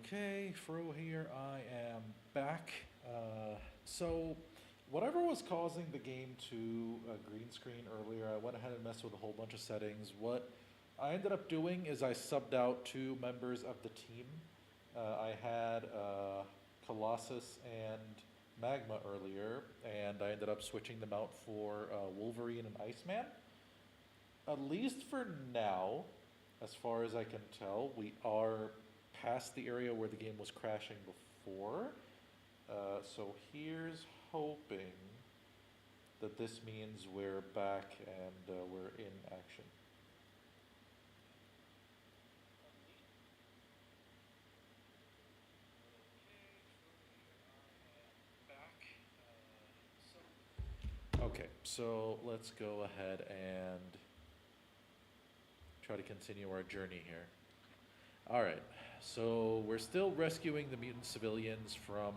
Okay, Fro here. I am back. So, whatever was causing the game to green screen earlier, I went ahead and messed with a whole bunch of settings. What I ended up doing is I subbed out two members of the team. I had Colossus and Magma earlier, and I ended up switching them out for Wolverine and Iceman. At least for now, as far as I can tell, we are past the area where the game was crashing before. So here's hoping that this means we're back and we're in action. Okay, so let's go ahead and try to continue our journey here. All right, so we're still rescuing the mutant civilians from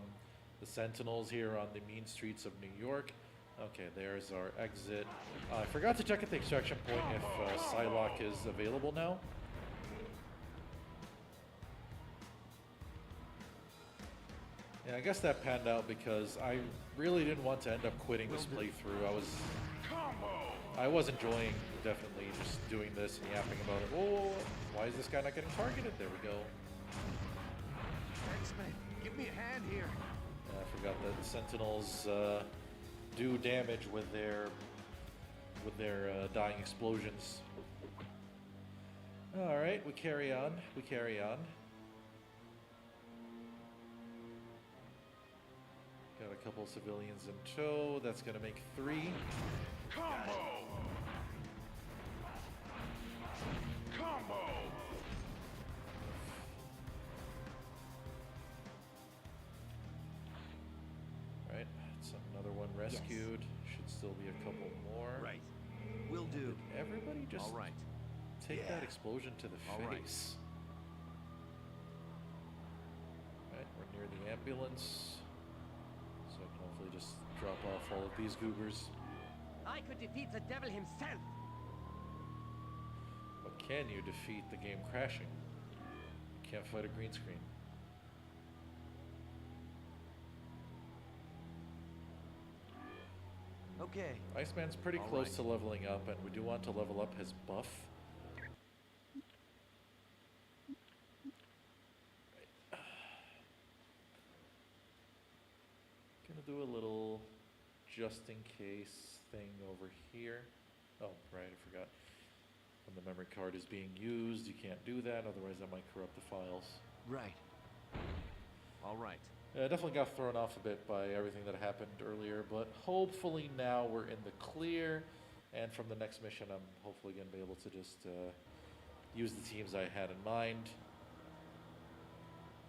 the Sentinels here on the mean streets of New York. Okay, there's our exit. I forgot to check at the extraction point if Psylocke is available now. Yeah, I guess that panned out because I really didn't want to end up quitting this playthrough. I was enjoying definitely just doing this and yapping about it. Oh, why is this guy not getting targeted? There we go. X-Men, give me a hand here. I forgot that the Sentinels do damage with their dying explosions. All right, we carry on. We carry on. Got a couple civilians in tow. That's gonna make 3. Combo! Combo! Right, it's another one rescued. Should still be a couple more. Right. Will do. Did everybody just All right. take that explosion to the All right. face? Right, we're near the ambulance. So I can hopefully just drop off all of these goobers. I could defeat the devil himself. But can you defeat the game crashing? You can't fight a green screen. Okay. Iceman's pretty All close right. to leveling up, and we do want to level up his buff. Gonna do a little just in case thing over here. Oh, right, I forgot. When the memory card is being used, you can't do that, otherwise that might corrupt the files. Right. All right. I definitely got thrown off a bit by everything that happened earlier, but hopefully now we're in the clear, and from the next mission I'm hopefully going to be able to just use the teams I had in mind.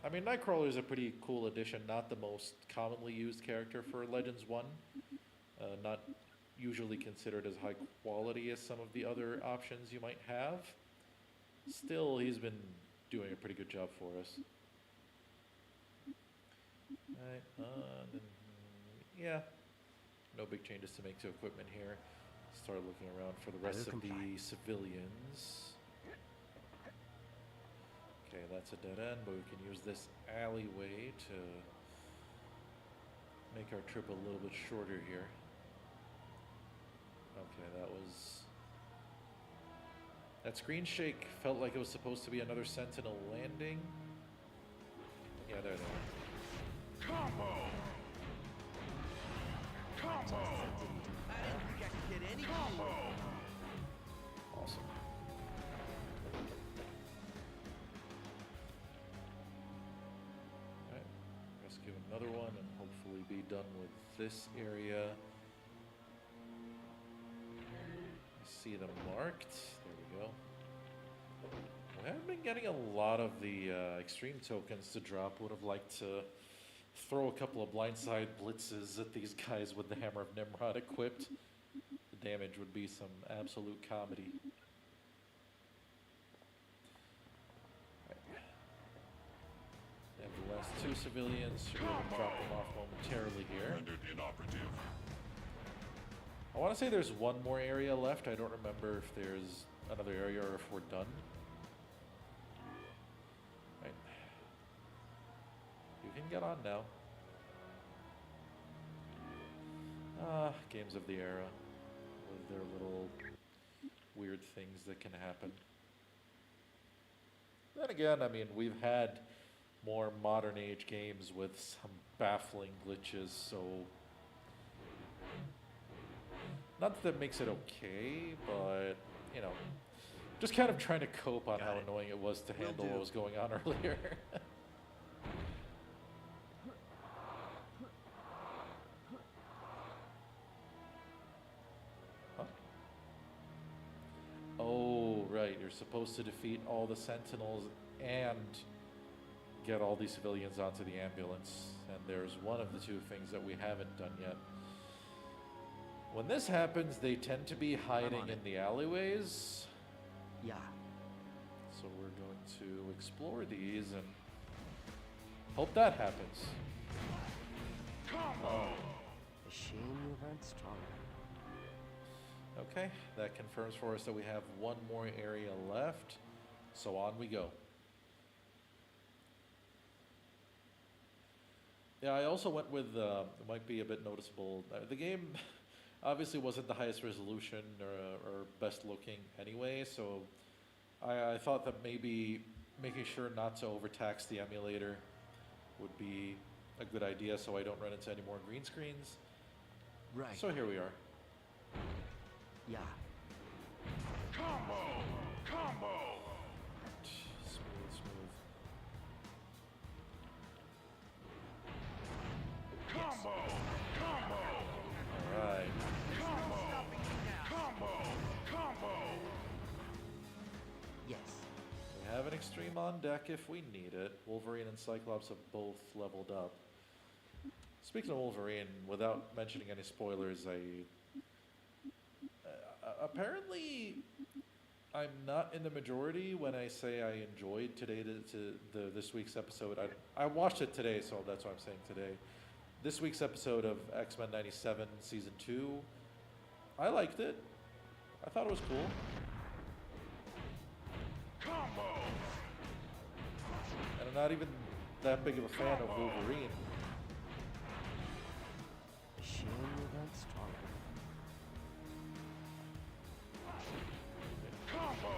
I mean, Nightcrawler is a pretty cool addition, not the most commonly used character for Legends 1. Not usually considered as high quality as some of the other options you might have. Still, he's been doing a pretty good job for us. Alright, then, yeah, no big changes to make to equipment here. Start looking around for the rest of the civilians. Okay, that's a dead end, but we can use this alleyway to make our trip a little bit shorter here. Okay, that screen shake felt like it was supposed to be another Sentinel landing. Yeah, there they are. Combo! Combo! I didn't think I could get any. Combo! Awesome. Alright, rescue another one and hopefully be done with this area. I see them marked. There we go. We haven't been getting a lot of the extreme tokens to drop. Would have liked to throw a couple of blindside blitzes at these guys with the Hammer of Nimrod equipped. The damage would be some absolute comedy. And the last 2 civilians, should be able to drop them off momentarily here. Rendered inoperative. I want to say there's one more area left. I don't remember if there's another area or if we're done. Right. can get on now. Games of the era. With their little weird things that can happen. Then again, I mean, we've had more modern age games with some baffling glitches, so not that makes it okay, but you know, just kind of trying to cope on Got how it. annoying it was to Will handle do. what was going on earlier. Huh? Oh, right, you're supposed to defeat all the sentinels and get all these civilians onto the ambulance, and there's one of the two things that we haven't done yet. When this happens, they tend to be hiding on in it. the alleyways, Yeah. so we're going to explore these and hope that happens. Combo! A shame you weren't stronger. Okay, that confirms for us that we have one more area left, so on we go. Yeah, I also went with, it might be a bit noticeable, the game obviously wasn't the highest resolution or best looking anyway, so I thought that maybe making sure not to overtax the emulator would be a good idea so I don't run into any more green screens. Right. So here we are. Yeah. Combo! Combo! Smooth, smooth. Combo! Combo! Alright. Combo! Combo! Combo! Yes. We have an extreme on deck if we need it. Wolverine and Cyclops have both leveled up. Speaking of Wolverine, without mentioning any spoilers, apparently I'm not in the majority when I say I enjoyed this week's episode. I watched it today, so that's why I'm saying today. This week's episode of X-Men 97 Season 2, I liked it. I thought it was cool. Combo! And I'm not even that big of a fan of Wolverine. A shame you weren't stronger. Combo!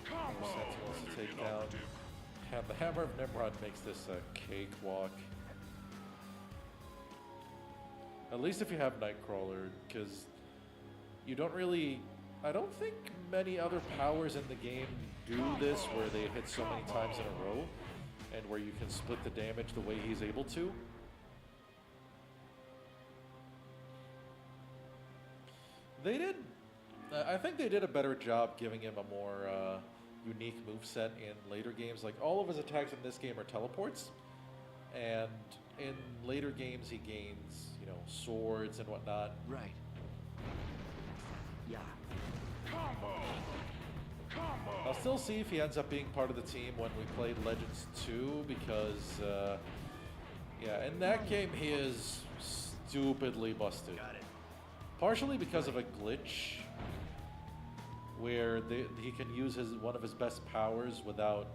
Combo! Sentinels to take Defeat down. operative. And the Hammer of Nimrod makes this a cakewalk. At least if you have Nightcrawler, because you don't really... I don't think many other powers in the game do this, where they hit so many times in a row, and where you can split the damage the way he's able to. They did... I think they did a better job giving him a more unique moveset in later games. Like, all of his attacks in this game are teleports, and in later games he gains, you know, swords and whatnot. Right. Yeah. Combo! Combo! I'll still see if he ends up being part of the team when we played Legends 2, because, yeah, in that game he is stupidly busted. Got it. Partially because of a glitch where he can use one of his best powers without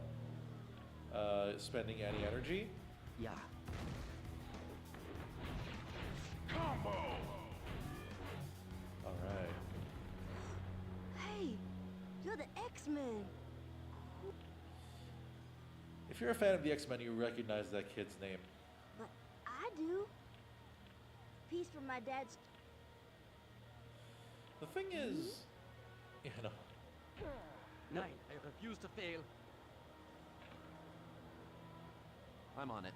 spending any energy. Yeah. Combo! All right. Hey, you're the X-Men. If you're a fan of the X-Men, you recognize that kid's name. But I do. Piece from my dad's. The thing is, you know, 9. I refuse to fail. I'm on it.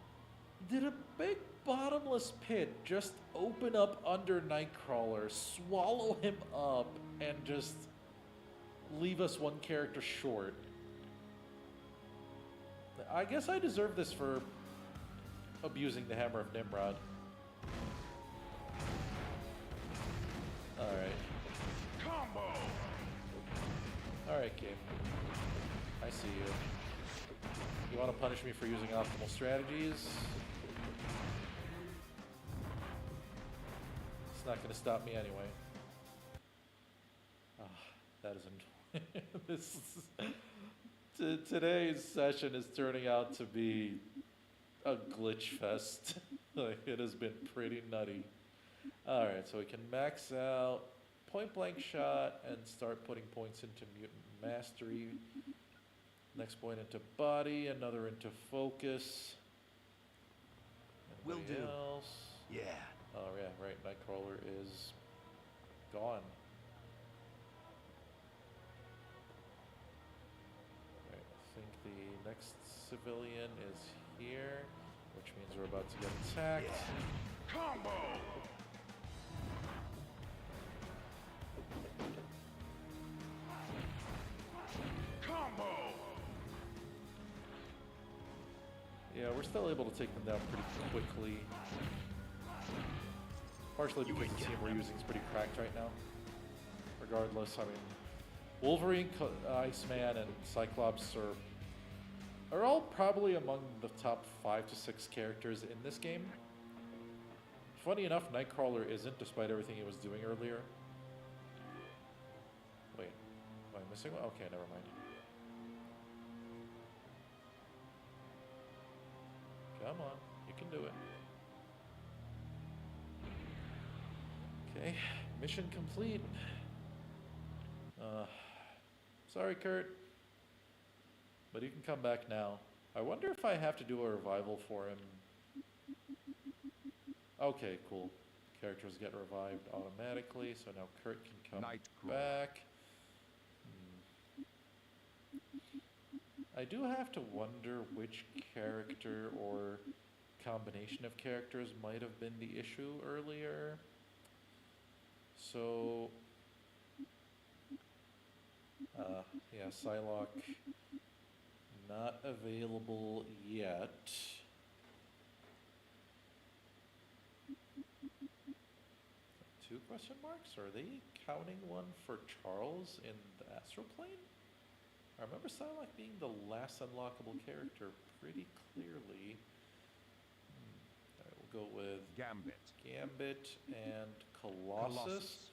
did a big bottomless pit just open up under Nightcrawler, swallow him up, and just leave us one character short? I guess I deserve this for abusing the Hammer of Nimrod. Alright. Combo! Alright, game. I see you. You want to punish me for using optimal strategies? It's not going to stop me anyway. Ah, that is annoying. Today's session is turning out to be a glitch fest. Like, it has been pretty nutty. Alright, so we can max out point blank shot and start putting points into mutant mastery. Next point into body, another into focus. Will Anybody do. else? Yeah. Oh yeah, right, Nightcrawler is gone. Right, I think the next civilian is here, which means we're about to get attacked. Combo! Combo! Yeah, we're still able to take them down pretty quickly. Partially because the team we're using is pretty cracked right now. Regardless, I mean, Wolverine, Iceman, and Cyclops are all probably among the top 5 to 6 characters in this game. Funny enough, Nightcrawler isn't, despite everything he was doing earlier. Wait, am I missing one? Okay, never mind. Come on, you can do it. Okay, mission complete. Sorry, Kurt, but you can come back now. I wonder if I have to do a revival for him. Okay, cool. Characters get revived automatically, so now Kurt can come back. I do have to wonder which character or combination of characters might have been the issue earlier. So, yeah, Psylocke not available yet. Two question marks? Are they counting one for Charles in the astral plane? I remember Psylocke being the last unlockable character pretty clearly. Alright, we'll go with Gambit and Colossus.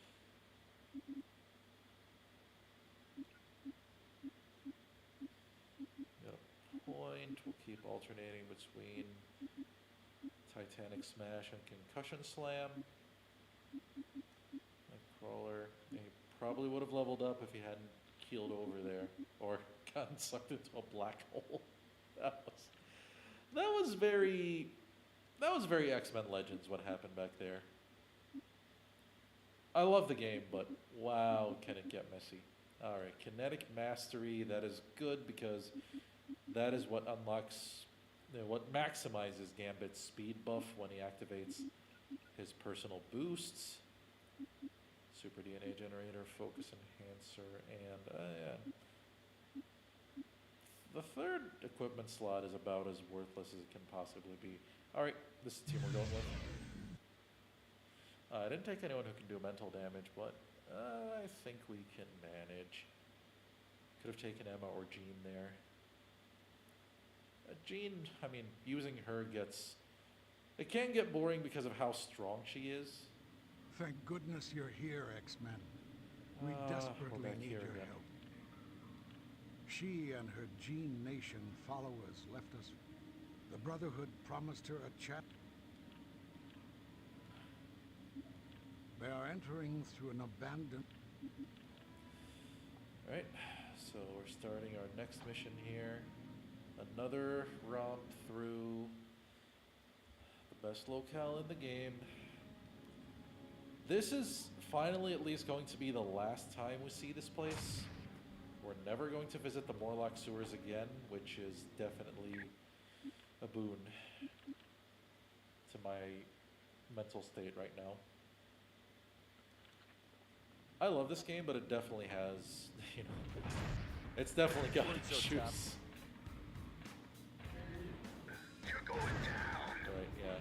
Got a point. We'll keep alternating between Titanic Smash and Concussion Slam. Nightcrawler, he probably would have leveled up if he hadn't keeled over there or gotten sucked into a black hole. That was very X-Men Legends what happened back there. I love the game, but wow, can it get messy. Alright, kinetic mastery, that is good because that is what unlocks, what maximizes Gambit's speed buff when he activates his personal boosts. Super DNA generator, focus enhancer, and yeah. The third equipment slot is about as worthless as it can possibly be. Alright, this is the team we're going with. I didn't take anyone who can do mental damage, but I think we can manage. Could have taken Emma or Jean there. Jean, I mean, using her it can get boring because of how strong she is. Thank goodness you're here, X-Men. We we're desperately back need here your again. help. She and her Gene Nation followers left us. The Brotherhood promised her a chat. They are entering through an abandoned... Alright, so we're starting our next mission here. Another romp through the best locale in the game. This is finally at least going to be the last time we see this place. We're never going to visit the Morlock sewers again, which is definitely a boon to my mental state right now. I love this game, but it definitely has, it's definitely got issues. You're going down! Right, yeah.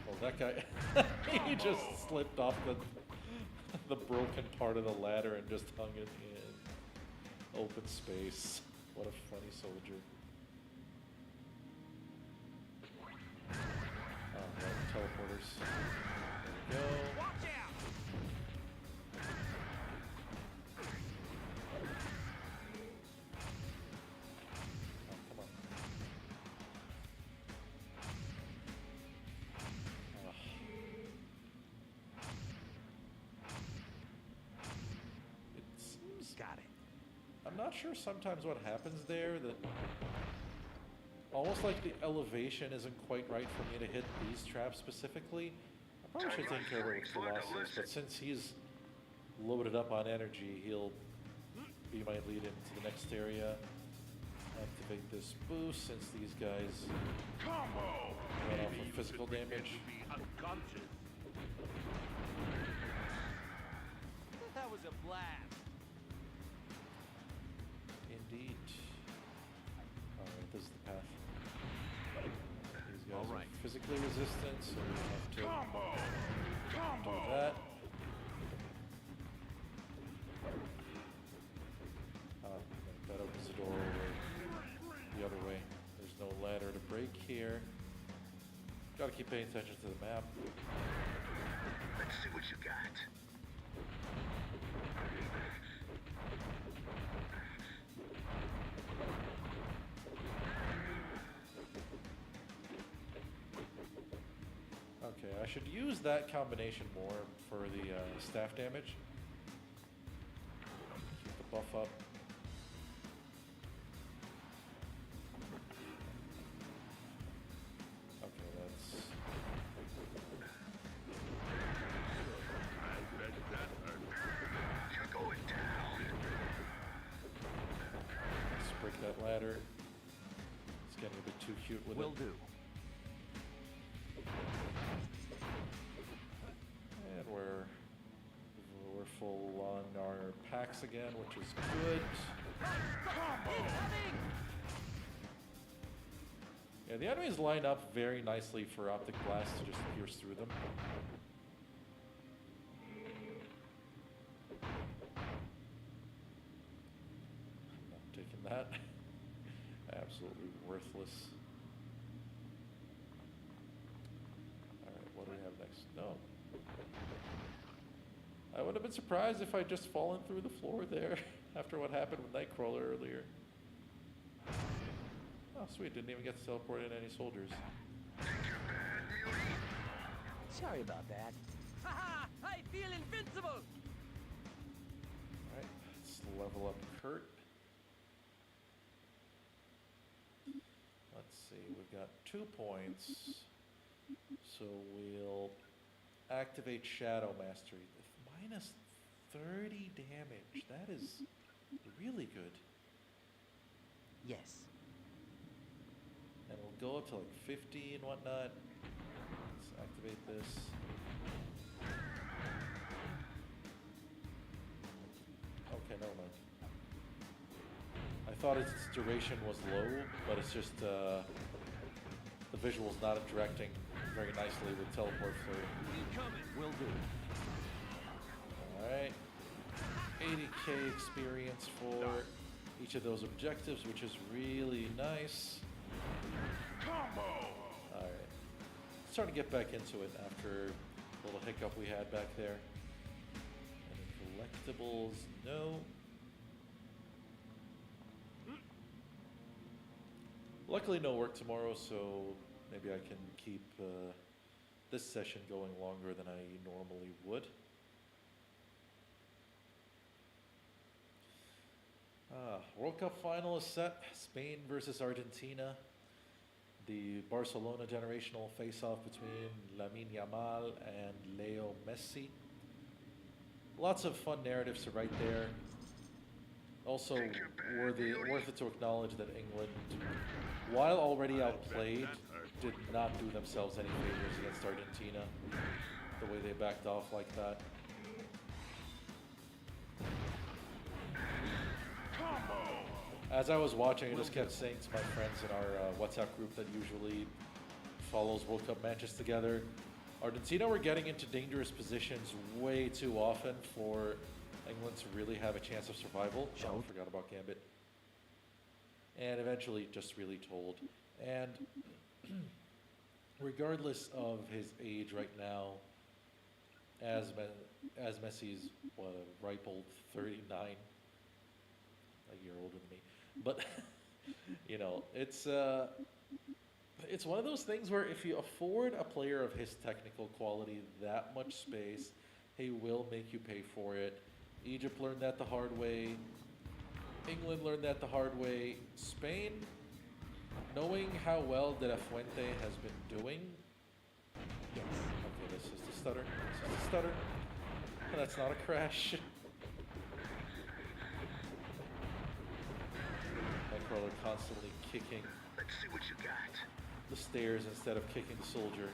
Well, that guy, he just slipped off the broken part of the ladder and just hung it in open space. What a funny soldier. Oh, right, teleporters. There we go. Got it. I'm not sure sometimes what happens there, that almost like the elevation isn't quite right for me to hit these traps specifically. I probably should take care of it with Colossus, but since he's loaded up on energy, he'll be my lead into the next area. Activate this boost since these guys Combo! run off of physical damage. Be unconscious. That was a blast. Indeed. Alright, this is the path. These guys All right. are physically resistant, so we have to Combo! do Combo! that. That opens the door over the other way. There's no ladder to break here. Gotta keep paying attention to the map. Let's see what you got. Okay, I should use that combination more for the staff damage. Keep the buff up. Okay, that's... You're going down. Let's break that ladder. It's getting a bit too cute with Will it. do. And we're full on our packs again, which is good. Yeah, the enemies line up very nicely for Optic Blast to just pierce through them. Not taking that. Absolutely worthless. Alright, what do we have next? No. I would have been surprised if I'd just fallen through the floor there after what happened with Nightcrawler earlier. Oh, sweet, didn't even get to teleport in any soldiers. Sorry about that. Haha! I feel invincible! Alright, let's level up Kurt. Let's see, we've got 2 points. So we'll activate Shadow Mastery. Minus 30 damage. That is really good. Yes. And we'll go up to like 50 and whatnot. Let's activate this. Okay, never mind. I thought its duration was low, but it's just the visual's not interacting very nicely with Teleport Flurry. Incoming. Will do. Alright. 80k experience for each of those objectives, which is really nice. Combo! Alright. Starting to get back into it after a little hiccup we had back there. Any collectibles? No. Luckily no work tomorrow, so maybe I can keep this session going longer than I normally would. World Cup final is set. Spain versus Argentina. The Barcelona generational face-off between Lamine Yamal and Leo Messi. Lots of fun narratives to write there. Also worth it to acknowledge that England, while already outplayed, did not do themselves any favors against Argentina. The way they backed off like that. As I was watching, I just kept saying to my friends in our WhatsApp group that usually follows World Cup matches together, Argentina were getting into dangerous positions way too often for England to really have a chance of survival. Oh, I forgot about Gambit. And eventually just really told. And regardless of his age right now, as Messi's, what, a ripe old 39, a year older than me. But, you know, it's one of those things where if you afford a player of his technical quality that much space, he will make you pay for it. Egypt learned that the hard way. England learned that the hard way. Spain, knowing how well De La Fuente has been doing. Yes. Okay, this is the stutter. This is the stutter. That's not a crash. Nightcrawler constantly kicking Let's see what you got. the stairs instead of kicking the soldier.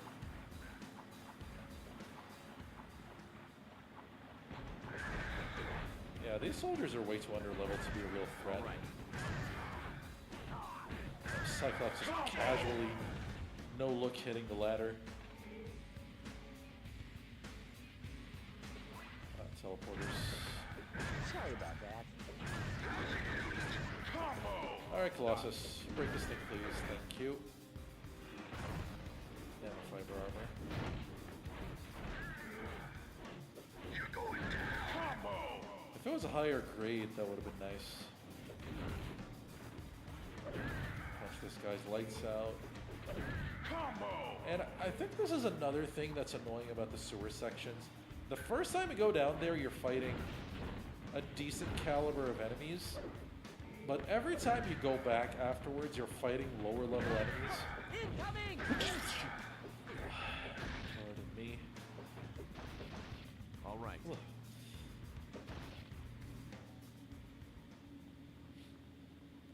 Yeah, these soldiers are way too underleveled to be a real threat. Cyclops just casually, no look hitting the ladder. Teleporters. Sorry about that. Combo! Alright, Colossus. Break this thing, please. Thank you. Nanofiber armor. You're going down. Combo! If it was a higher grade, that would have been nice. Punch this guy's lights out. Combo! And I think this is another thing that's annoying about the sewer sections. The first time you go down there, you're fighting a decent caliber of enemies. But every time you go back afterwards, you're fighting lower level enemies. Incoming! Pardon me. All right. Ugh.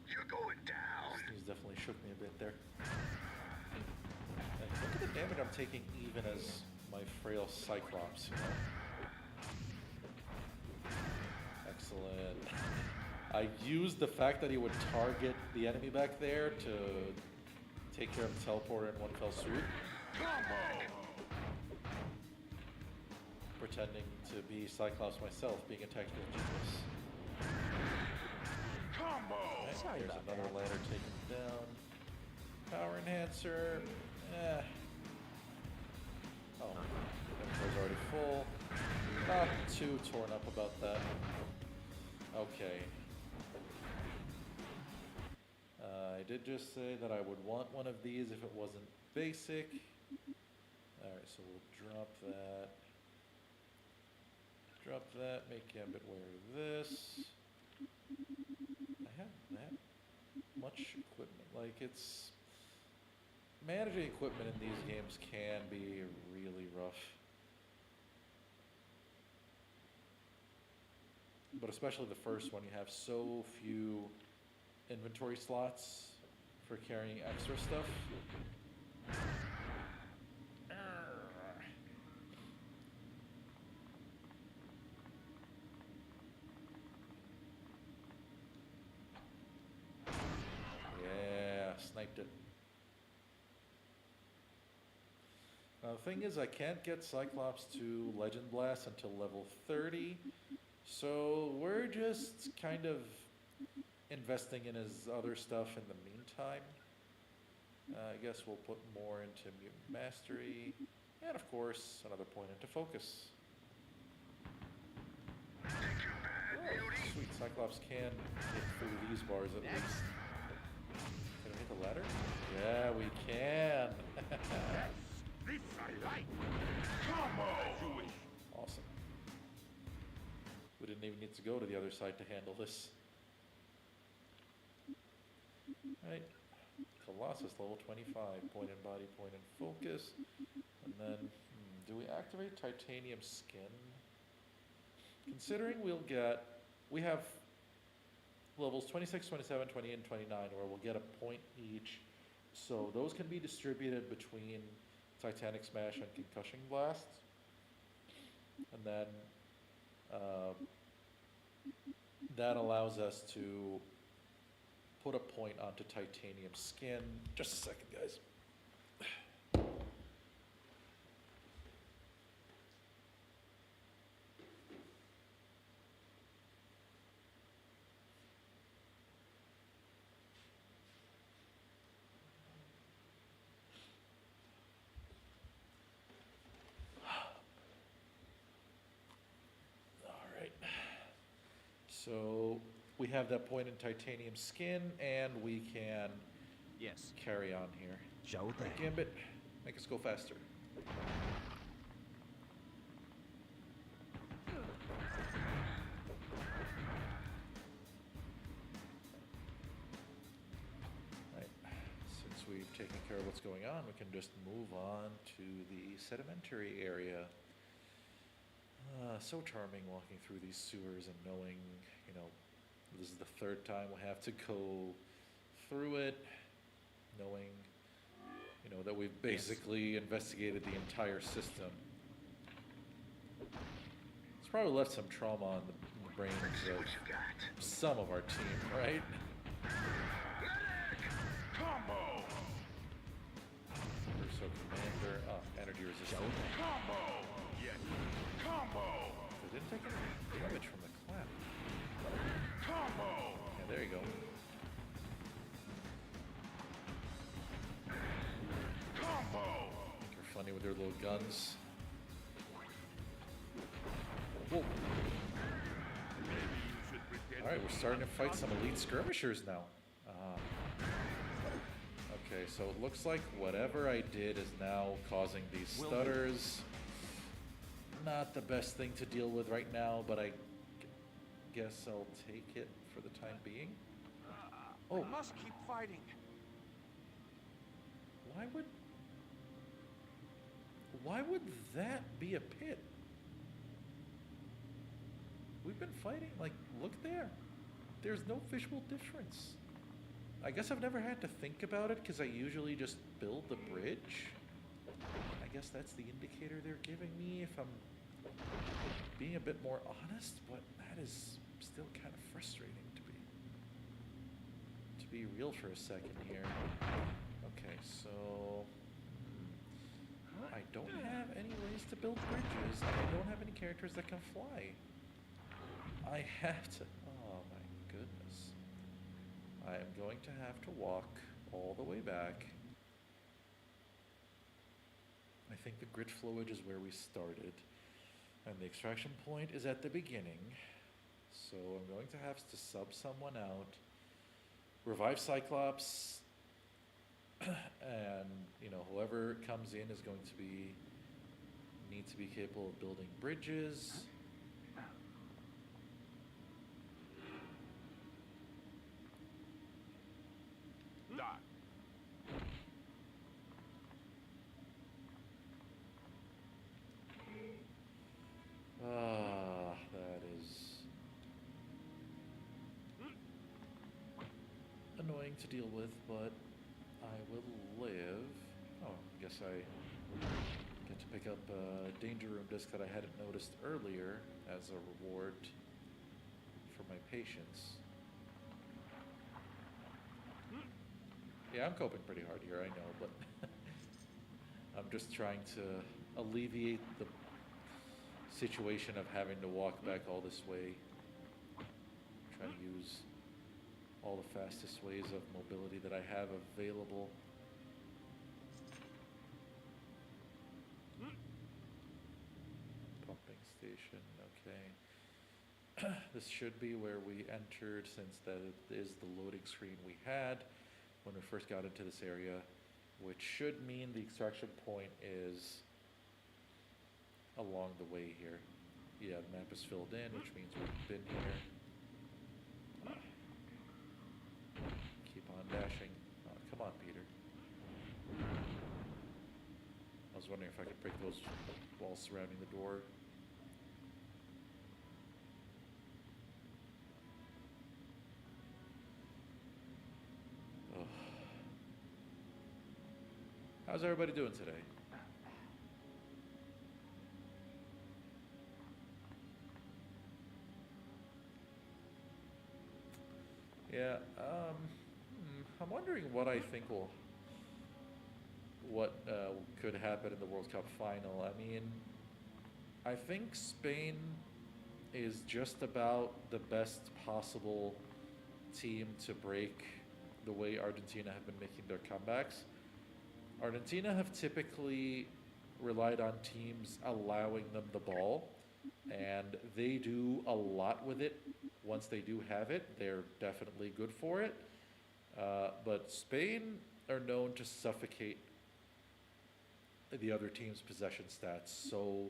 You're going down. These definitely shook me a bit there. And look at the damage I'm taking even as my frail Cyclops, you know? Excellent. I used the fact that he would target the enemy back there to take care of the teleporter in one fell swoop. Combo! Pretending to be Cyclops myself, being a technical genius. Combo! Okay, Sorry here's about another that. ladder taken down. Power enhancer. Oh, inventory's already full. Not too torn up about that. Okay. I did just say that I would want one of these if it wasn't basic. Alright, so we'll drop that. Drop that, make Gambit wear this. I have that much equipment. Like, it's... Managing equipment in these games can be really rough. But especially the first one, you have so few inventory slots for carrying extra stuff. Yeah, sniped it. Now the thing is, I can't get Cyclops to Legend Blast until level 30, so we're just kind of investing in his other stuff in the meantime. I guess we'll put more into Mutant Mastery, and of course, another point into Focus. Oh, sweet, Cyclops can hit through these bars at least. Can we hit the ladder? Yeah, we can! This I like. Combo! Awesome. We didn't even need to go to the other side to handle this. Right. Colossus level 25. Point in body, point in focus. And then, do we activate titanium skin? Considering we have levels 26, 27, 28, and 29 where we'll get a point each. So those can be distributed between Titanic Smash and Concussion Blast. And then that allows us to put a point onto Titanium Skin. Just a second, guys. So we have that point in titanium skin, and we can Yes. carry on here. Show Right, Gambit, make us go faster. taking care of what's going on, we can just move on to the sedimentary area. So charming walking through these sewers and knowing, you know, this is the third time we have to go through it, knowing, you know, that we've basically investigated the entire system. It's probably left some trauma on the brains See of what you got. some of our team, right? Combo! So Commander, energy resistance. Combo! Yes. Combo! They didn't take any damage from the clap. Combo! Yeah, there you go. Combo! They're funny with their little guns. Whoa. Alright, we're starting to fight some elite skirmishers now. Okay, so it looks like whatever I did is now causing these stutters. Not the best thing to deal with right now, but I guess I'll take it for the time being. Oh, Must keep fighting. why would that be a pit? We've been fighting, like, look there. There's no visual difference. I guess I've never had to think about it because I usually just build the bridge. I guess that's the indicator they're giving me if I'm being a bit more honest, but that is still kind of frustrating to be real for a second here. Okay, so I don't have any ways to build bridges. I don't have any characters that can fly. I have to, oh my goodness. I am going to have to walk all the way back. I think the grit flowage is where we started, and the extraction point is at the beginning. So I'm going to have to sub someone out, revive Cyclops, and, you know, whoever comes in is going to need to be capable of building bridges. Dot. That is annoying to deal with, but I will live. Oh, I guess I get to pick up a Danger Room disc that I hadn't noticed earlier as a reward for my patience. Yeah, I'm coping pretty hard here, I know, but I'm just trying to alleviate the situation of having to walk back all this way. Try to use all the fastest ways of mobility that I have available. Pumping station, okay. This should be where we entered, since that is the loading screen we had when we first got into this area, which should mean the extraction point is along the way here. Yeah, the map is filled in, which means we've been here. Keep on dashing. Oh, come on, Peter. I was wondering if I could break those walls surrounding the door. Ugh. How's everybody doing today? Yeah, I'm wondering what I think could happen in the World Cup final. I mean, I think Spain is just about the best possible team to break the way Argentina have been making their comebacks. Argentina have typically relied on teams allowing them the ball, and they do a lot with it. Once they do have it, they're definitely good for it. But Spain are known to suffocate the other team's possession stats, so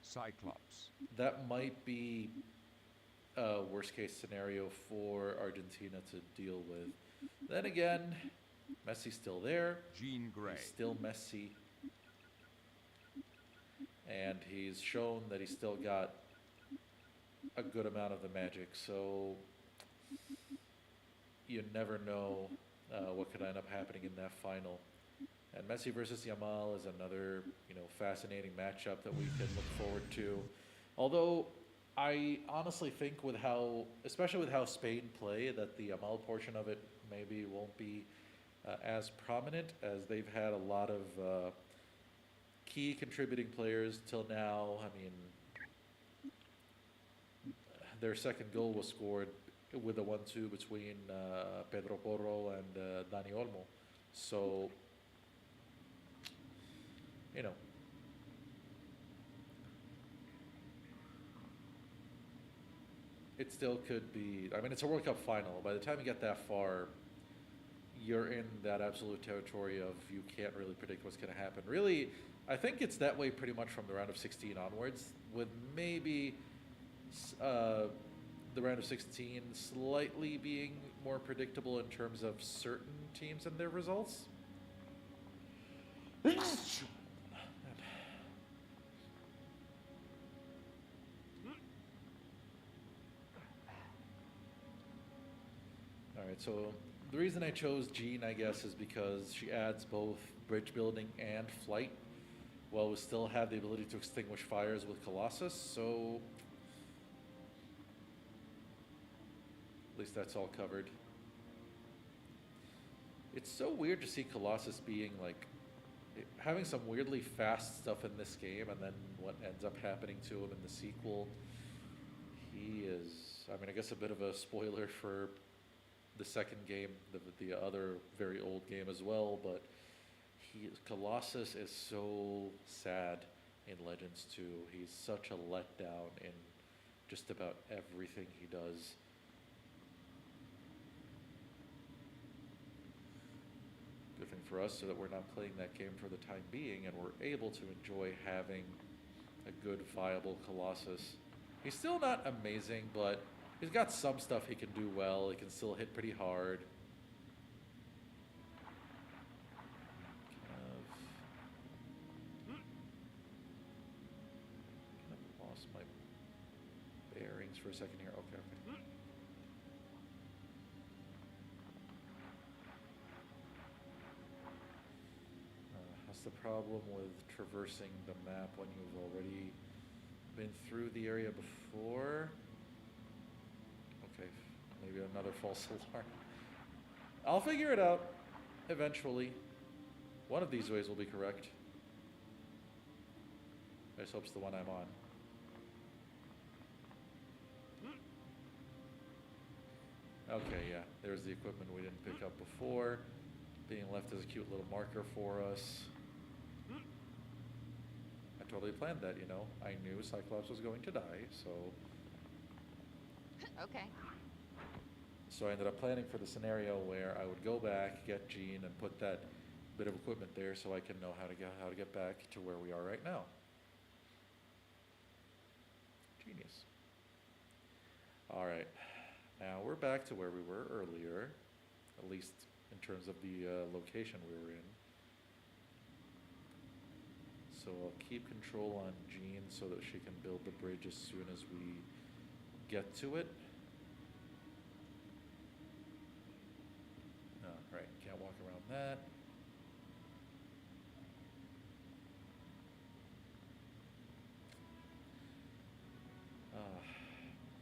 Cyclops. that might be a worst case scenario for Argentina to deal with. Then again, Messi's still there. Jean Grey. He's still Messi. And he's shown that he's still got a good amount of the magic. So you never know what could end up happening in that final. And Messi versus Yamal is another, fascinating matchup that we can look forward to. Although I honestly think especially with how Spain play, that the Yamal portion of it maybe won't be as prominent, as they've had a lot of key contributing players till now. I mean, their second goal was scored with a 1-2 between Pedro Porro and Dani Olmo. So, it still could be. I mean, it's a World Cup final. By the time you get that far, you're in that absolute territory of you can't really predict what's going to happen. Really, I think it's that way pretty much from the round of 16 onwards, with maybe the round of 16 slightly being more predictable in terms of certain teams and their results. Alright, so the reason I chose Jean, I guess, is because she adds both bridge building and flight, while we still have the ability to extinguish fires with Colossus, so at least that's all covered. It's so weird to see Colossus being having some weirdly fast stuff in this game, and then what ends up happening to him in the sequel. He is, I guess a bit of a spoiler for the second game, the other very old game as well, but Colossus is so sad in Legends 2. He's such a letdown in just about everything he does. Good thing for us, so that we're not playing that game for the time being, and we're able to enjoy having a good, viable Colossus. He's still not amazing, but he's got some stuff he can do well. He can still hit pretty hard. Kind of lost my bearings for a second here. Okay. That's the problem with traversing the map when you've already been through the area before. Okay, maybe another false alarm. I'll figure it out eventually. One of these ways will be correct. I just hope it's the one I'm on. Okay, yeah, there's the equipment we didn't pick up before, being left as a cute little marker for us. I totally planned that, I knew Cyclops was going to die, so... Okay. So I ended up planning for the scenario where I would go back, get Jean, and put that bit of equipment there so I can know how to get back to where we are right now. Genius. Alright, now we're back to where we were earlier, at least in terms of the location we were in. So I'll keep control on Jean so that she can build the bridge as soon as we get to it. Right, can't walk around that.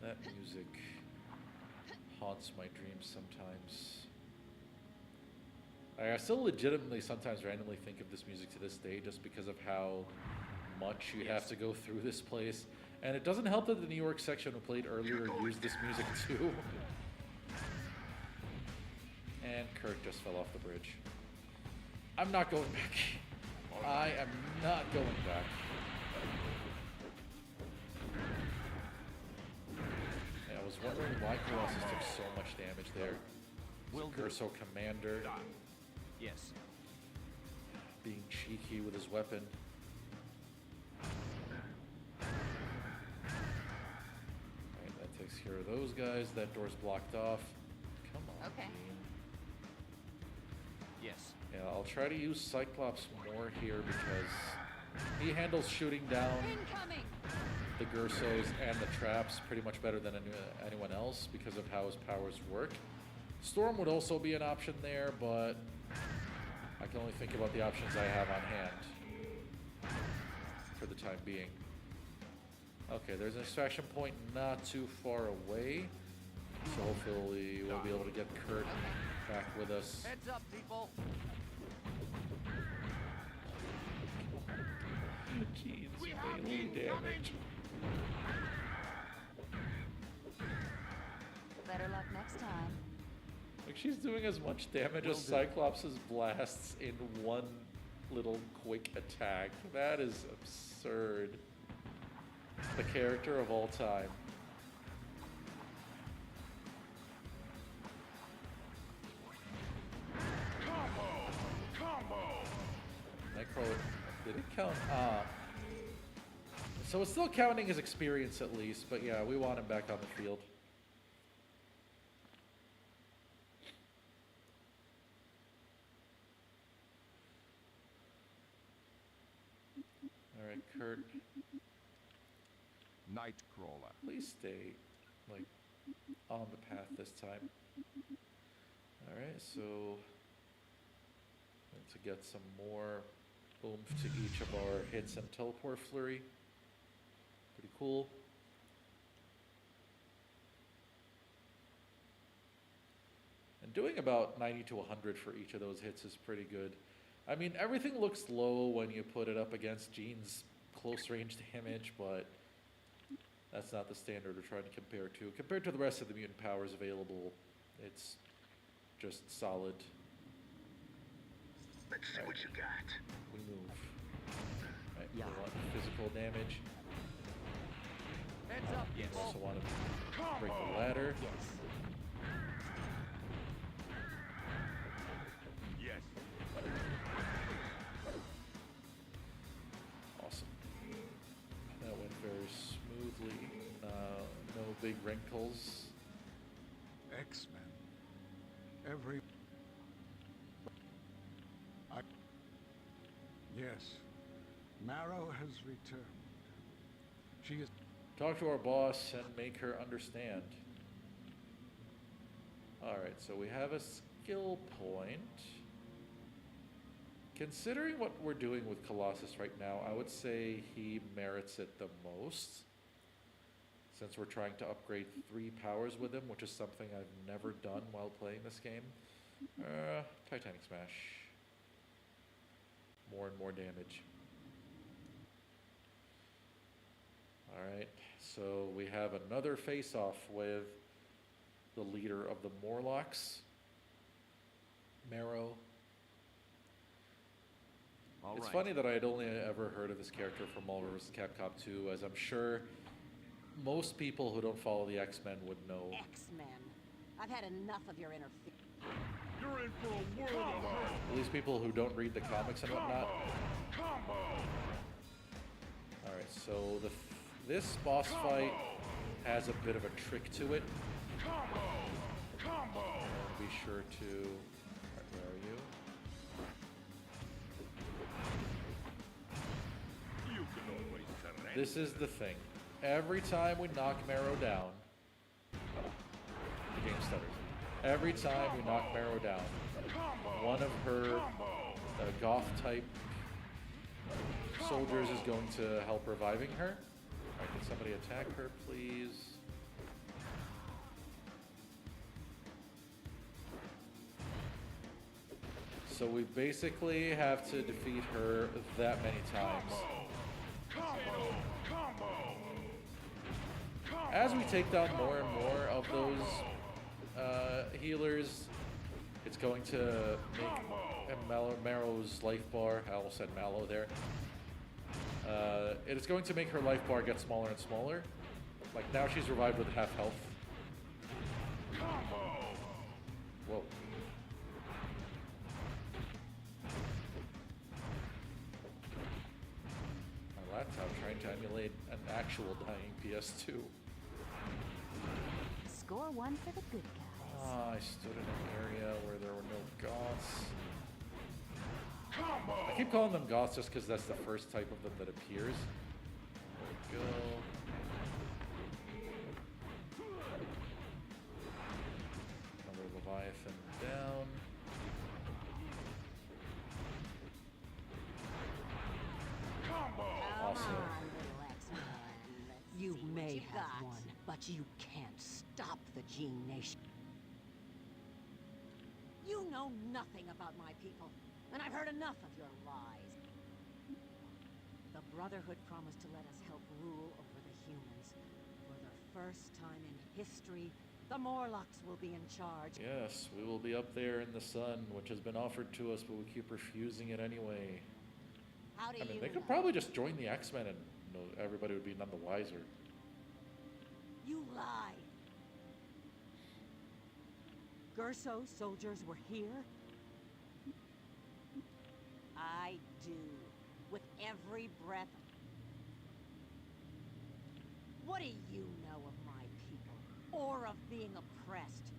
That music haunts my dreams sometimes. I still legitimately sometimes randomly think of this music to this day, just because of how much you have to go through this place. And it doesn't help that the New York section we played earlier used this music too. And Kurt just fell off the bridge. I'm not going back. I am not going back. Yeah, I was wondering why Colossus took so much damage there. Urso Commander. Yes. Being cheeky with his weapon. Alright, that takes care of those guys. That door's blocked off. Come on, Okay. Dean. Yes. this. Yeah, I'll try to use Cyclops more here because he handles shooting down Incoming! the Gursos and the traps pretty much better than anyone else because of how his powers work. Storm would also be an option there, but I can only think about the options I have on hand for the time being. Okay, there's an extraction point not too far away, so hopefully we'll be able to get Kurt back with us. Heads up, people. Jeez, melee damage. Better luck next time. Like, she's doing as much damage as Cyclops' blasts in one little quick attack. That is absurd. The character of all time. Combo! Necro, did it count? So it's still counting his experience at least, but yeah, we want him back on the field. Alright, Kurt, Nightcrawler. please stay, like, on the path this time. Alright, so to get some more oomph to each of our hits and teleport flurry. Pretty cool. And doing about 90 to 100 for each of those hits is pretty good. I mean, everything looks low when you put it up against Jean's close range damage, but that's not the standard we're trying to compare to. Compared to the rest of the mutant powers available, it's just solid. Let's see what you got. We move. Right, Yeah. we want physical damage. Heads up, We people. also want to break the ladder. Yes. Yes. Awesome. That went very smoothly. No big wrinkles. X-Men. Every... Yes. Marrow has returned. She is... Talk to our boss and make her understand. Alright, so we have a skill point. Considering what we're doing with Colossus right now, I would say he merits it the most. Since we're trying to upgrade 3 powers with him, which is something I've never done while playing this game. Titanic Smash. More and more damage. Alright, so we have another face-off with the leader of the Morlocks, Marrow. It's funny that I had only ever heard of this character from Marvel vs. Capcom 2, as I'm sure most people who don't follow the X-Men would know. X-Men. I've had enough of your interference. You're in for a world of hurt. At least people who don't read the comics and whatnot. Combo! Alright, so this boss fight has a bit of a trick to it. Combo! Combo! Be sure to... Alright, where are you? You can always surrender. This is the thing. Every time we knock Marrow down, the game stutters. Every time we knock Marrow down, Combo! one of her Combo! goth type soldiers is going to help reviving her. Alright, can somebody attack her, please? So we basically have to defeat her that many times. Combo! Combo! As we take down more and more of those healers, it's going to make Marrow's life bar, I almost said Mallow there, it is going to make her life bar get smaller and smaller. Like now she's revived with half health. Whoa. My laptop trying to emulate an actual dying PS2. Score 1 for the good guys. Ah, I stood in an area where there were no goths. I keep calling them Goths just because that's the first type of them that appears. There we go. Another Leviathan down. Combo. Awesome. Come on, little X-Man. Let's You see what may you have got. won, but you can't stop the Gene Nation. You know nothing about my people, and I've heard enough of your lies. The Brotherhood promised to let us help rule over the humans. For the first time in history, the Morlocks will be in charge. Yes, we will be up there in the sun, which has been offered to us, but we keep refusing it anyway. How do I mean, you they could know? probably just join the X-Men and everybody would be none the wiser. You lie. Gerso soldiers were here? I do. With every breath. What do you know of my people? Or of being oppressed?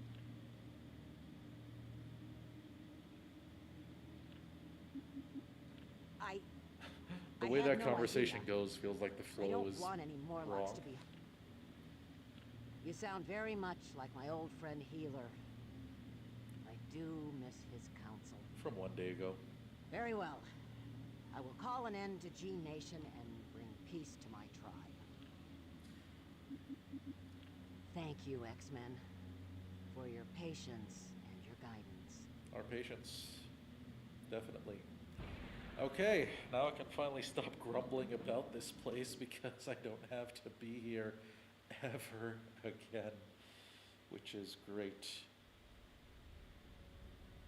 The I way had that no conversation idea. goes feels like the I flow don't is want any Morlocks wrong. to be. You sound very much like my old friend Healer. I do miss his counsel. From one day ago. Very well. I will call an end to Gene Nation and bring peace to my tribe. Thank you, X-Men, for your patience and your guidance. Our patience. Definitely. Okay, now I can finally stop grumbling about this place because I don't have to be here ever again, which is great.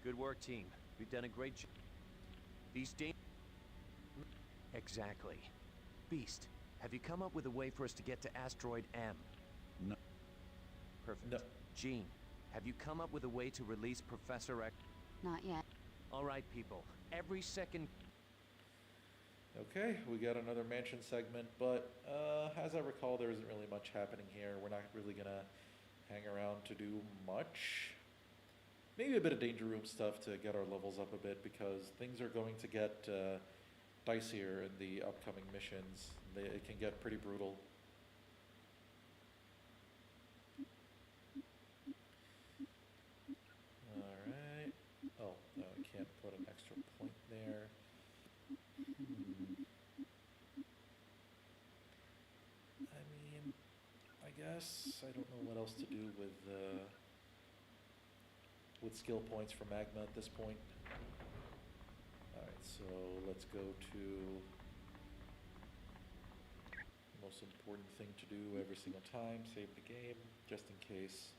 Good work, team. We've done a great job. These Exactly. Beast, have you come up with a way for us to get to Asteroid M? No. Perfect. No. Gene, have you come up with a way to release Professor X? Not yet. All right, people. Every second... Okay, we got another mansion segment, but as I recall, there isn't really much happening here. We're not really gonna hang around to do much. Maybe a bit of Danger Room stuff to get our levels up a bit, because things are going to get dicier in the upcoming missions. It can get pretty brutal. Alright. Oh, no, I can't put an extra point there. I mean, I guess I don't know what else to do with skill points for Magma at this point. Alright, so let's go to the most important thing to do every single time, save the game, just in case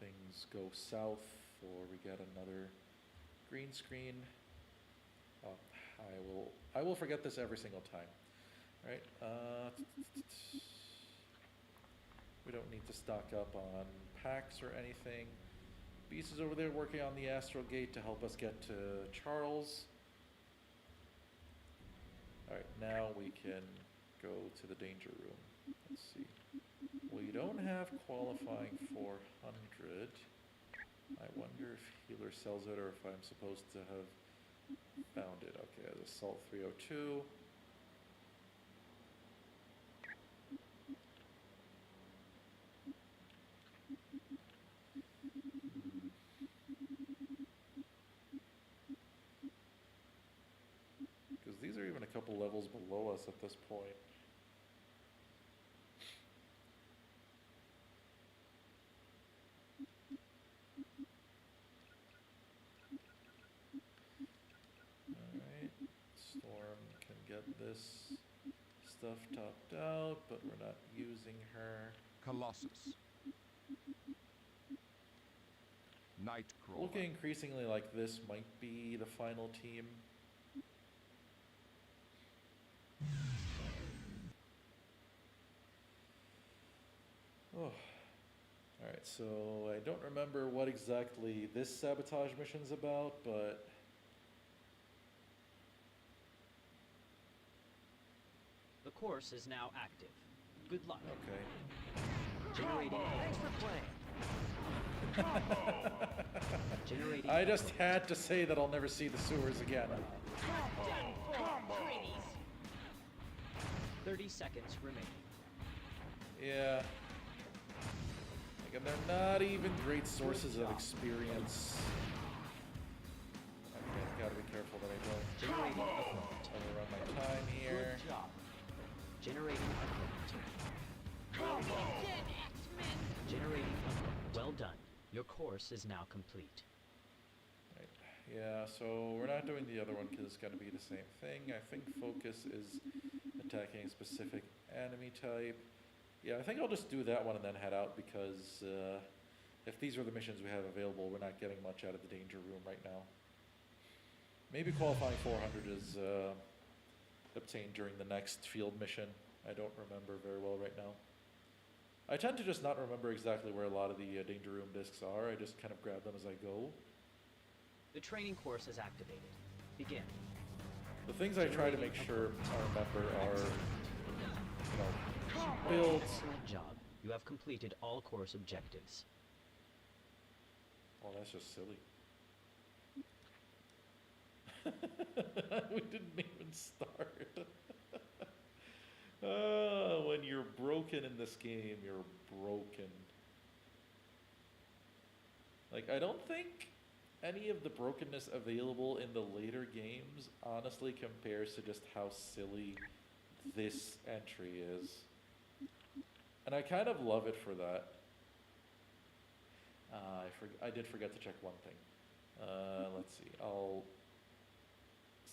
things go south or we get another green screen. Oh, I will forget this every single time. Alright, we don't need to stock up on packs or anything. Beast is over there working on the Astral Gate to help us get to Charles. Alright, now we can go to the Danger Room. Let's see. We don't have qualifying 400. I wonder if Healer sells it or if I'm supposed to have found it. Okay, there's Assault 302. Because these are even a couple levels below us at this point. Alright, Storm can get this stuff topped out, but we're not using her. Colossus. Nightcrawler. Looking increasingly like this might be the final team. Oh. Alright, so I don't remember what exactly this sabotage mission's about, but The course is now active. Good luck. okay. Generating. Thanks for playing. Generating. I just had to say that I'll never see the sewers again. Combo! 30 seconds remaining. Yeah. Like, and they're not even great sources of experience. Okay, gotta be careful that I don't Generating equipment. overrun my time here. Good job. Generating equipment. Generating equipment. Well done. Your course is now complete. Right. Yeah, so we're not doing the other one because it's gonna be the same thing. I think focus is attacking a specific enemy type. Yeah, I think I'll just do that one and then head out because if these are the missions we have available, we're not getting much out of the danger room right now. Maybe qualifying 400 is obtained during the next field mission. I don't remember very well right now. I tend to just not remember exactly where a lot of the danger room discs are. I just kind of grab them as I go. The training course is activated. Begin. The things I try to make sure I remember are, you know, builds. Excellent job. You have completed all course objectives. Oh, that's just silly. We didn't even start. When you're broken in this game, you're broken. Like, I don't think any of the brokenness available in the later games honestly compares to just how silly this entry is. And I kind of love it for that. I did forget to check one thing. Let's see. I'll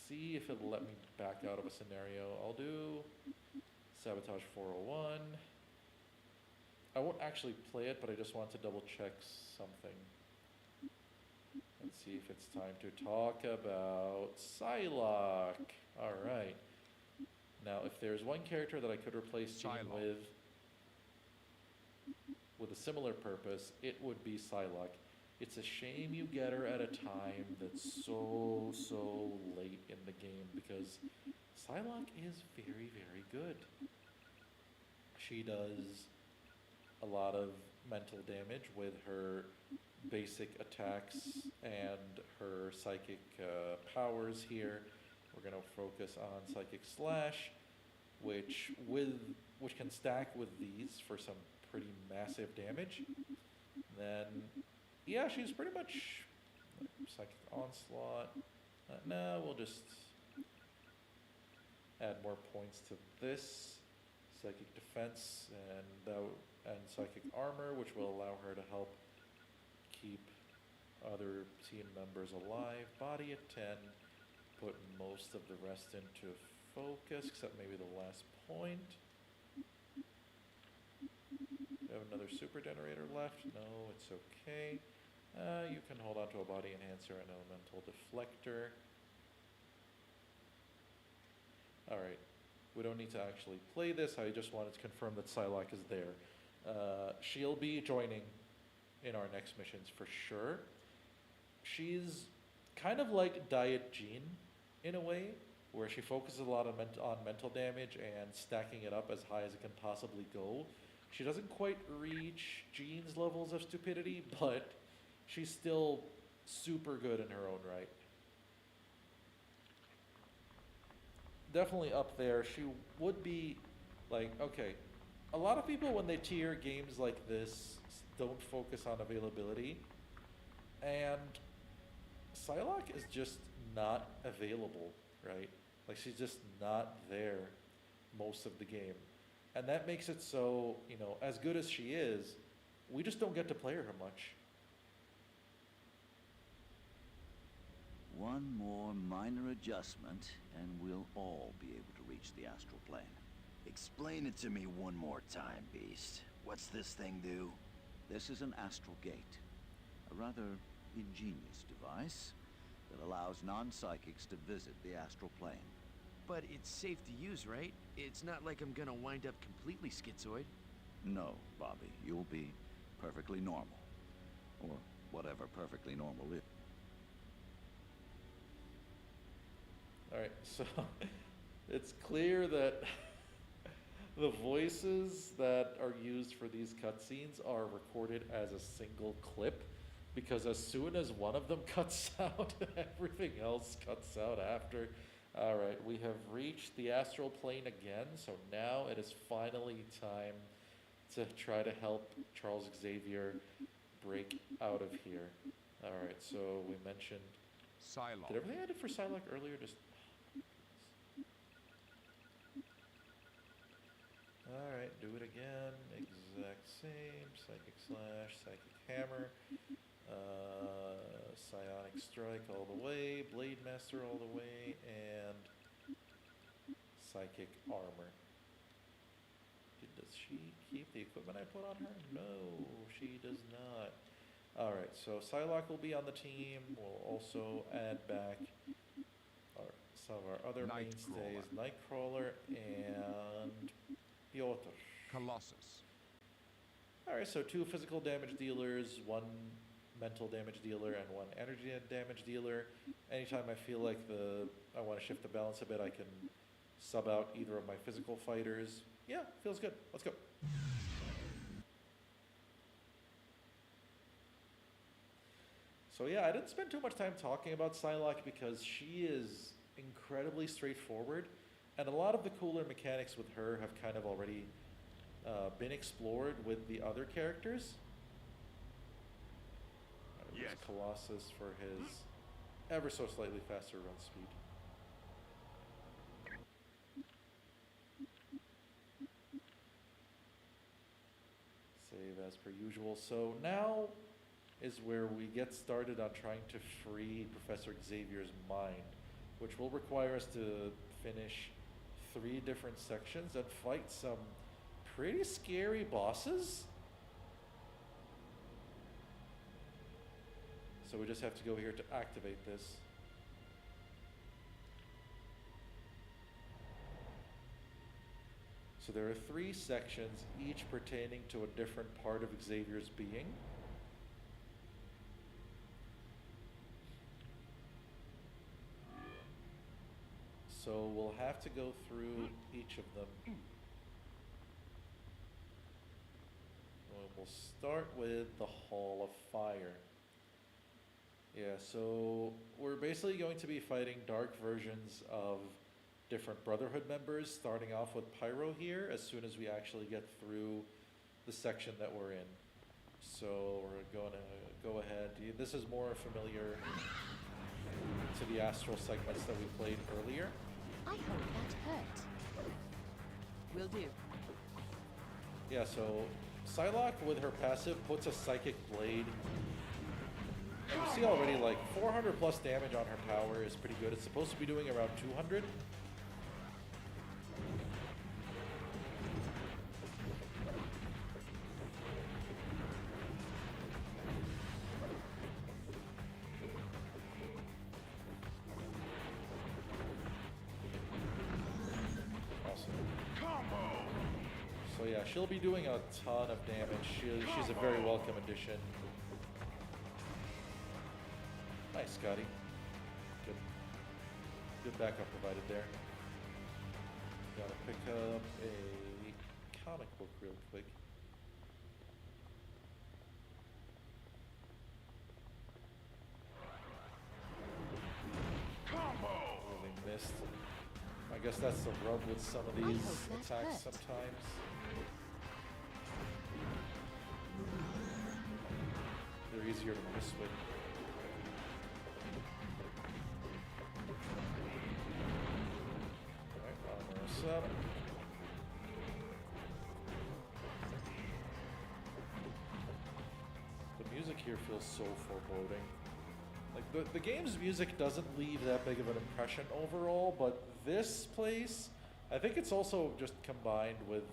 see if it'll let me back out of a scenario. I'll do Sabotage 401. I won't actually play it, but I just want to double check something. Let's see if it's time to talk about Psylocke. Alright. Now, if there's one character that I could replace Jean with a similar purpose, it would be Psylocke. It's a shame you get her at a time that's so late in the game because Psylocke is very, very good. She does a lot of mental damage with her basic attacks and her psychic powers here. We're going to focus on Psychic Slash, which can stack with these for some pretty massive damage. Then, yeah, she's pretty much Psychic Onslaught. No, we'll just add more points to this. Psychic Defense and Psychic Armor, which will allow her to help keep other team members alive. Body at 10. Put most of the rest into focus, except maybe the last point. We have another super generator left. No, it's okay. You can hold on to a body enhancer and elemental deflector. Alright, we don't need to actually play this. I just wanted to confirm that Psylocke is there. She'll be joining in our next missions for sure. She's kind of like Diet Jean in a way, where she focuses a lot on mental damage and stacking it up as high as it can possibly go. She doesn't quite reach Jean's levels of stupidity, but she's still super good in her own right. Definitely up there. She would be like, okay, a lot of people when they tier games like this don't focus on availability, and Psylocke is just not available, right? Like, she's just not there most of the game. And that makes it so, you know, as good as she is, we just don't get to play her much. One more minor adjustment, and we'll all be able to reach the astral plane. Explain it to me one more time, Beast. What's this thing do? This is an astral gate, a rather ingenious device that allows non-psychics to visit the astral plane. But it's safe to use, right? It's not like I'm gonna wind up completely schizoid. No, Bobby, you'll be perfectly normal. Or whatever perfectly normal is. Alright, so it's clear that the voices that are used for these cutscenes are recorded as a single clip. because as soon as one of them cuts out, everything else cuts out after. Alright, we have reached the astral plane again, so now it is finally time to try to help Charles Xavier break out of here. Alright, so we mentioned... Psylocke. Did everything I did for Psylocke earlier just... Alright, do it again. Exact same. Psychic Slash, Psychic Hammer. Psionic Strike all the way. Blade Master all the way. And Psychic Armor. Does she keep the equipment I put on her? No, she does not. Alright, so Psylocke will be on the team. We'll also add back some of our other mainstays. Nightcrawler and Piotr. Colossus. Alright, so 2 physical damage dealers, 1 mental damage dealer, and 1 energy damage dealer. Anytime I feel like I want to shift the balance a bit, I can sub out either of my physical fighters. Yeah, feels good. Let's go. So yeah, I didn't spend too much time talking about Psylocke because she is incredibly straightforward, and a lot of the cooler mechanics with her have kind of already been explored with the other characters. Yes. Colossus for his ever so slightly faster run speed. Save as per usual. So now is where we get started on trying to free Professor Xavier's mind, which will require us to finish 3 different sections and fight some pretty scary bosses. So we just have to go here to activate this. So there are 3 sections, each pertaining to a different part of Xavier's being. So we'll have to go through each of them. We'll start with the Hall of Fire. Yeah, so we're basically going to be fighting dark versions of different Brotherhood members, starting off with Pyro here as soon as we actually get through the section that we're in. So we're going to go ahead. This is more familiar to the Astral segments that we played earlier. I hope that hurt. Will do. Yeah, so Psylocke with her passive puts a Psychic Blade. And you see already like 400 plus damage on her power is pretty good. It's supposed to be doing around 200. So yeah, she'll be doing a ton of damage. She's a very welcome addition. Nice, Scotty. Good. Good backup provided there. Gotta pick up a comic book real quick. Really missed. I guess that's the rub with some of these attacks sometimes. They're easier to miss with. Alright, armor us up. The music here feels so foreboding. Like, the game's music doesn't leave that big of an impression overall, but this place, I think it's also just combined with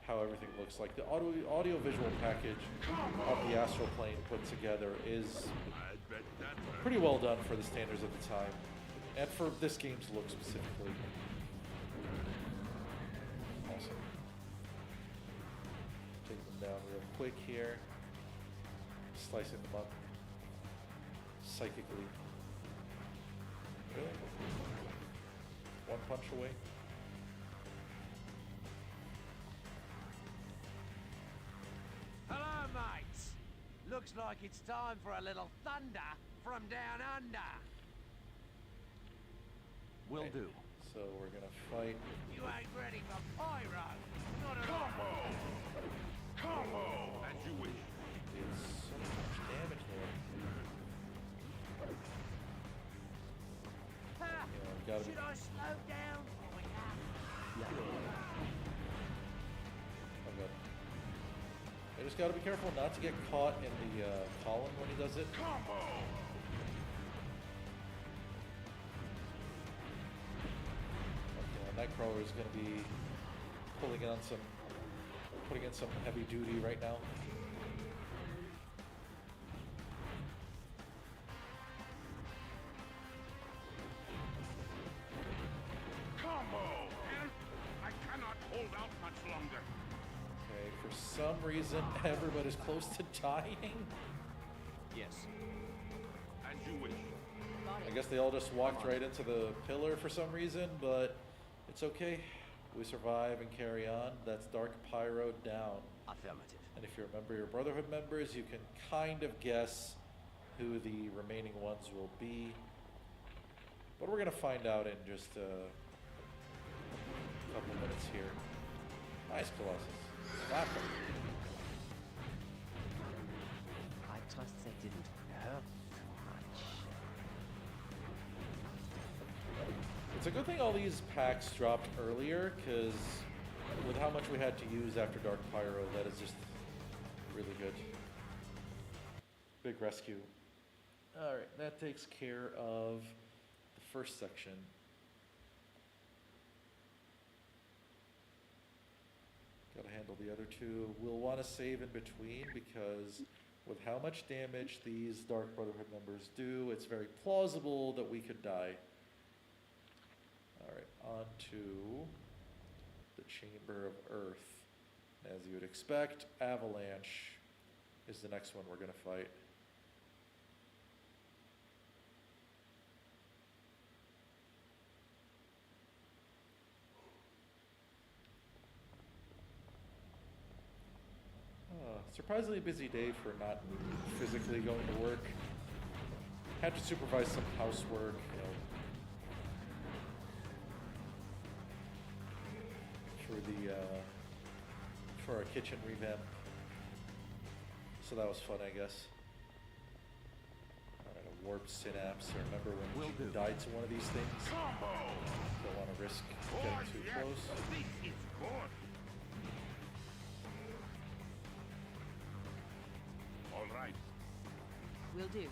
how everything looks like. The audio-visual package of the Astral Plane put together is pretty well done for the standards of the time, and for this game's look specifically. Awesome. Take them down real quick here. Slicing them up. Psychically. Really? One punch away? Hello, mates. Look Looks like it's time for a little thunder from down under. Will do. So we're gonna fight. You ain't ready for pyro. Not at all. Combo! As you wish. It's so much damage there. Ha! Yeah, gotta be. Should I slow down for ya? Oh god. I just gotta be careful not to get caught in the column when he does it. Combo! Okay, Nightcrawler is gonna be putting in some heavy duty right now. Combo! Help! I cannot hold out much longer. Okay, for some reason everybody's close to dying. Yes. As you wish. I guess they all just walked right into the pillar for some reason, but it's okay. We survive and carry on. That's Dark Pyro down. Affirmative. And if you remember your Brotherhood members, you can kind of guess who the remaining ones will be. But we're gonna find out in just a couple minutes here. Nice, Colossus. Slap him. I trust they didn't hurt too much. It's a good thing all these packs dropped earlier, because with how much we had to use after Dark Pyro, that is just really good. Big rescue. Alright, that takes care of the first section. Gotta handle the other two. We'll want to save in between, because with how much damage these Dark Brotherhood members do, it's very plausible that we could die. Alright, on to the Chamber of Earth. As you would expect, Avalanche is the next one we're going to fight. Surprisingly busy day for not physically going to work. Had to supervise some housework, for our kitchen revamp. So that was fun, I guess. Alright, a warped synapse. I remember when you died to one of these things. Don't want to risk getting too close. This is good. All right. Will do. Use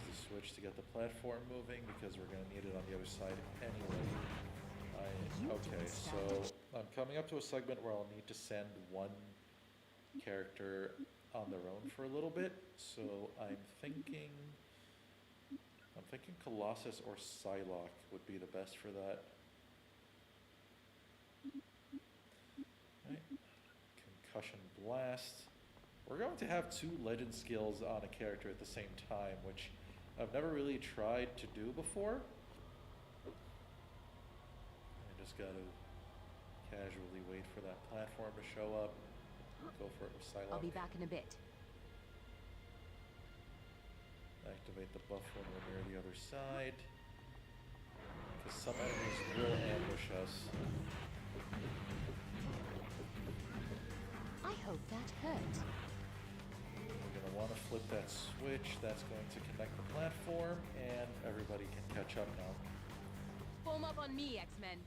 the switch to get the platform moving, because we're going to need it on the other side anyway. Okay, so I'm coming up to a segment where I'll need to send one character on their own for a little bit. So I'm thinking Colossus or Psylocke would be the best for that. Right. Concussion Blast. We're going to have two legend skills on a character at the same time, which I've never really tried to do before. Just gotta casually wait for that platform to show up. Go for it with Psylocke. I'll be back in a bit. Activate the buff when we're near the other side, because some enemies will ambush us. I hope that hurt. We're gonna want to flip that switch. That's going to connect the platform, and everybody can catch up now. Form up on me, X-Men.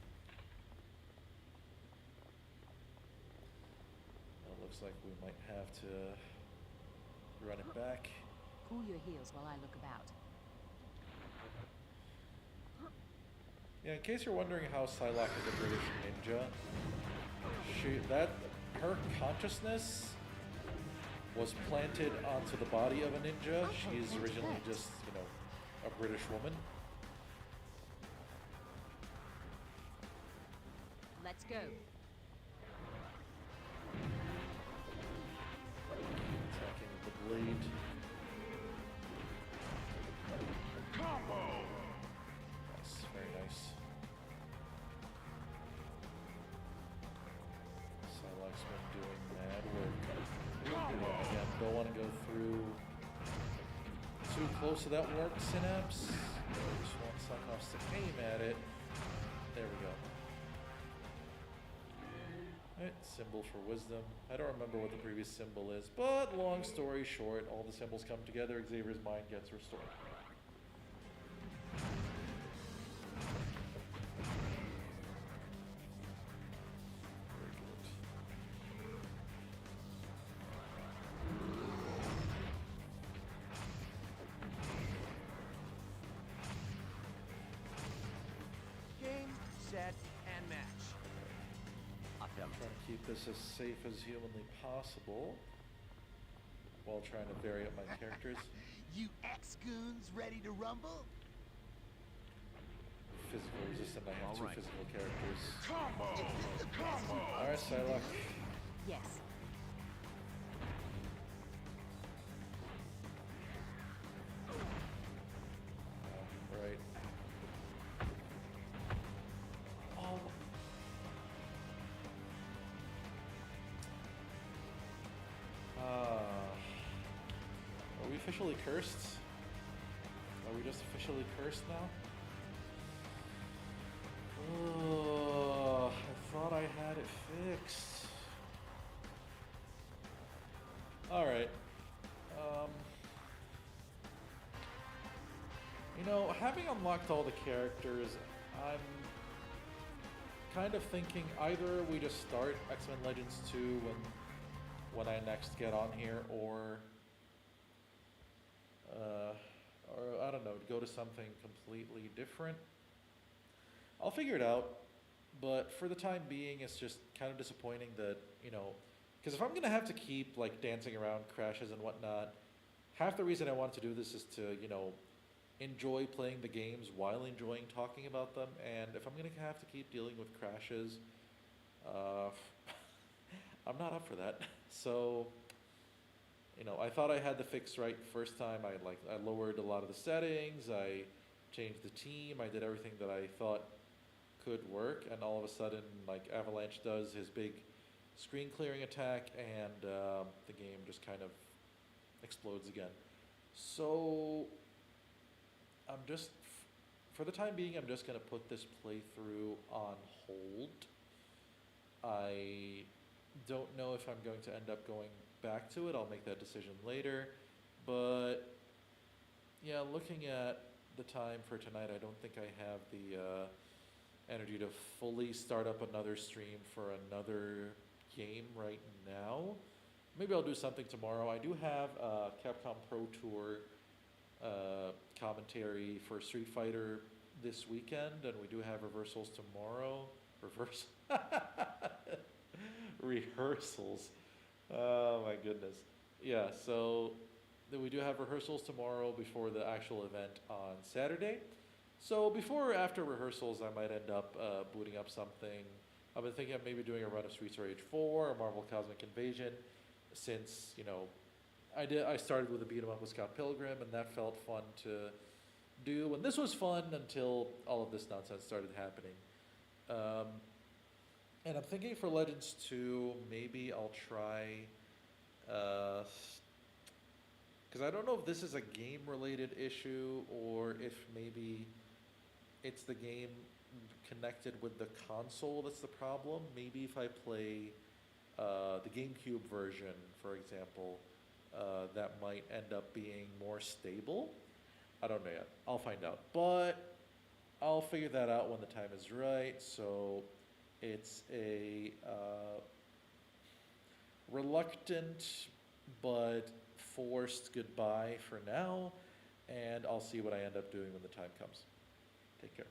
Looks like we might have to run it back. Cool your heels while I look about. Yeah, in case you're wondering how Psylocke is a British ninja, her consciousness was planted onto the body of a ninja. She's originally just, a British woman. Let's go. Attacking with the blade. Combo! Nice, very nice. Psylocke's been doing mad work. through too close to that warped synapse. I just want Cyclops to aim at it. There we go. Alright, symbol for wisdom. I don't remember what the previous symbol is, but long story short, all the symbols come together, Xavier's mind gets restored. Very good. Game, set, and match. I'm trying to keep this as safe as humanly possible while trying to vary up my characters. You ex-goons ready to rumble? Physical resistant, I have All two right. physical characters. Combo! Alright, Psylocke. Yes. Right. Oh. Are we officially cursed? Are we just officially cursed now? Oh, I thought I had it fixed. Alright. You know, having unlocked all the characters, I'm kind of thinking either we just start X-Men Legends 2 when I next get on here, or I don't know, go to something completely different. I'll figure it out, but for the time being, it's just kind of disappointing that, you know, because if I'm gonna have to keep like dancing around crashes and whatnot, half the reason I want to do this is to, you know, enjoy playing the games while enjoying talking about them, and if I'm gonna have to keep dealing with crashes, I'm not up for that. So, you know, I thought I had the fix right first time. I lowered a lot of the settings, I changed the team, I did everything that I thought could work, and all of a sudden, like, Avalanche does his big screen clearing attack, and the game just kind of explodes again. So, I'm just, for the time being, I'm just going to put this playthrough on hold. I don't know if I'm going to end up going back to it. I'll make that decision later. But, yeah, looking at the time for tonight, I don't think I have the energy to fully start up another stream for another game right now. Maybe I'll do something tomorrow. I do have Capcom Pro Tour commentary for Street Fighter this weekend, and we do have reversals tomorrow. Rehearsals. Oh my goodness. Yeah, so then we do have rehearsals tomorrow before the actual event on Saturday. So before or after rehearsals, I might end up booting up something. I've been thinking of maybe doing a run of Streets of Rage 4 or Marvel Cosmic Invasion, since, you know, I started with a beat 'em up with Scott Pilgrim, and that felt fun to do, and this was fun until all of this nonsense started happening. And I'm thinking for Legends 2, maybe I'll try, because I don't know if this is a game-related issue, or if maybe it's the game connected with the console that's the problem. Maybe if I play the GameCube version, for example, that might end up being more stable. I don't know yet. I'll find out. But I'll figure that out when the time is right. So it's a reluctant but forced goodbye for now. And I'll see what I end up doing when the time comes. Take care.